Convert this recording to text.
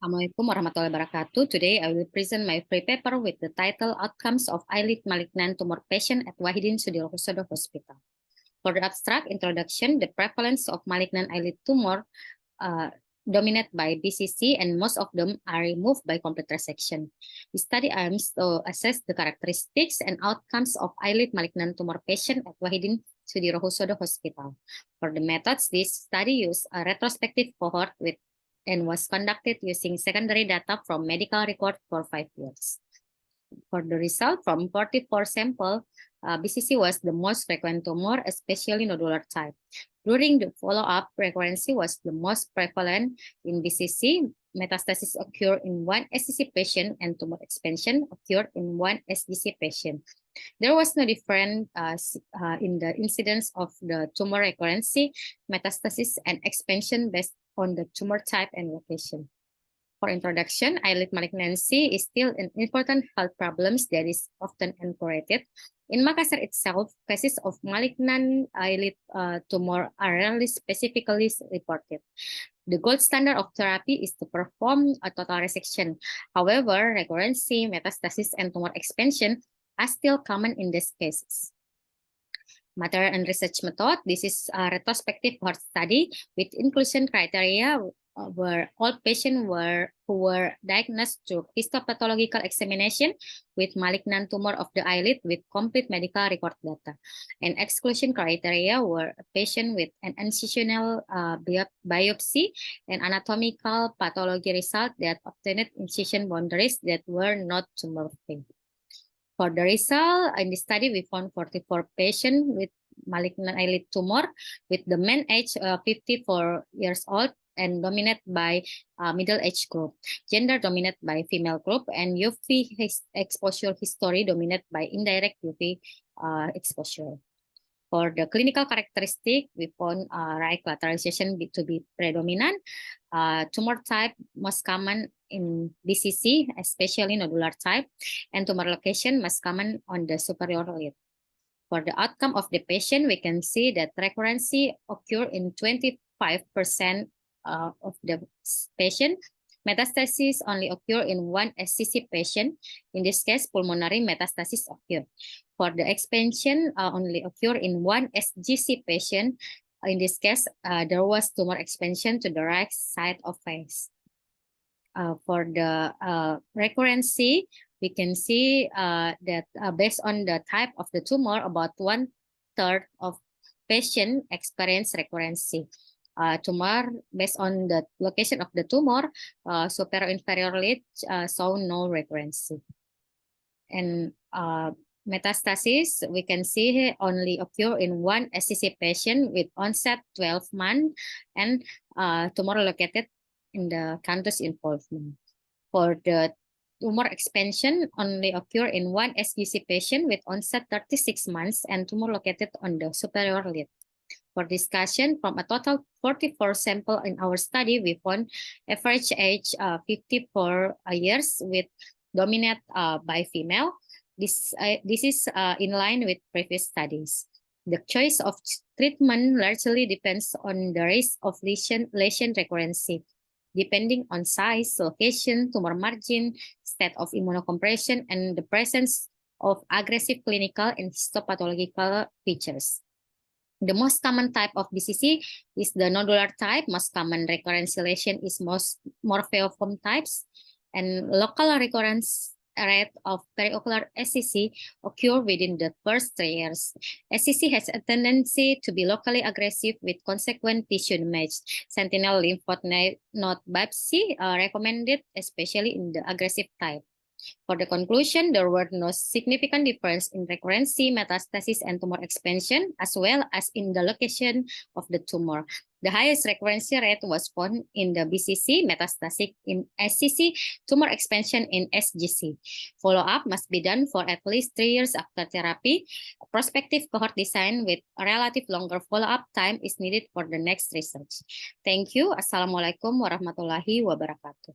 Assalamualaikum warahmatullahi wabarakatuh. Today I will present my free paper with the title Outcomes of Eyelid Malignant Tumor Patient at Wahidin Sudirohusodo Hospital. For the abstract introduction, the prevalence of malignant eyelid tumor dominated by BCC, and most of them are removed by complete resection. The study aims to assess the characteristics and outcomes of eyelid malignant tumor patient at Wahidin Sudirohusodo Hospital. For the methods, this study used a retrospective cohort and was conducted using secondary data from medical record for 5 years. For the result, from 44 samples, BCC was the most frequent tumor, especially nodular type. During the follow-up, recurrency was the most prevalent in BCC. Metastasis occurred in one SCC patient, and tumor expansion occurred in one SGC patient. There was no difference in the incidence of the tumor recurrency, metastasis, and expansion based on the tumor type and location. For introduction, eyelid malignancy is still an important health problem that is often encouraged. In Makassar itself, cases of malignant eyelid tumor are rarely specifically reported. The gold standard of therapy is to perform a total resection. However, recurrency, metastasis, and tumor expansion are still common in these cases. Material and research method. This is a retrospective cohort study with inclusion criteria where all patients who were diagnosed through histopathological examination with malignant tumor of the eyelid with complete medical record data. And exclusion criteria were a patient with an incisional biopsy and anatomical pathology result that obtained incision boundaries that were not tumor-free. For the result, in the study, we found 44 patients with malignant eyelid tumor with the mean age 54 years old and dominated by middle age group, gender dominated by female group, and UV exposure history dominated by indirect UV exposure. For the clinical characteristic, we found right lateralization to be predominant. Tumor type most common in BCC, especially nodular type, and tumor location most common on the superior lid. For the outcome of the patient, we can see that recurrency occur in 25% of the patient. Metastasis only occur in one SCC patient. In this case, pulmonary metastasis occur. For the expansion, only occur in one SGC patient. In this case, there was tumor expansion to the right side of face. For the recurrency, we can see that based on the type of the tumor, about 1/3 of patients experience recurrency. Tumor based on the location of the tumor, superior inferior lid saw no recurrency. And metastasis, we can see only occur in one SCC patient with onset 12 months and tumor located in the canthus involvement. For the tumor expansion, only occur in one SGC patient with onset 36 months and tumor located on the superior lid. For discussion, from a total 44 sample in our study, we found average age 54 years with dominant by female. This is in line with previous studies. The choice of treatment largely depends on the risk of lesion recurrency, depending on size, location, tumor margin, state of immunocompression, and the presence of aggressive clinical and histopathological features. The most common type of BCC is the nodular type. Most common recurrence lesion is morpheoform types, and local recurrence rate of periocular SCC occur within the first 3 years. SCC has a tendency to be locally aggressive with consequent tissue damage. Sentinel lymph node biopsy recommended, especially in the aggressive type. For the conclusion, there were no significant difference in recurrency, metastasis, and tumor expansion, as well as in the location of the tumor. The highest recurrency rate was found in the BCC, metastatic in SCC, tumor expansion in SGC. Follow-up must be done for at least 3 years after therapy. A prospective cohort design with a relative longer follow-up time is needed for the next research. Thank you. Assalamualaikum warahmatullahi wabarakatuh.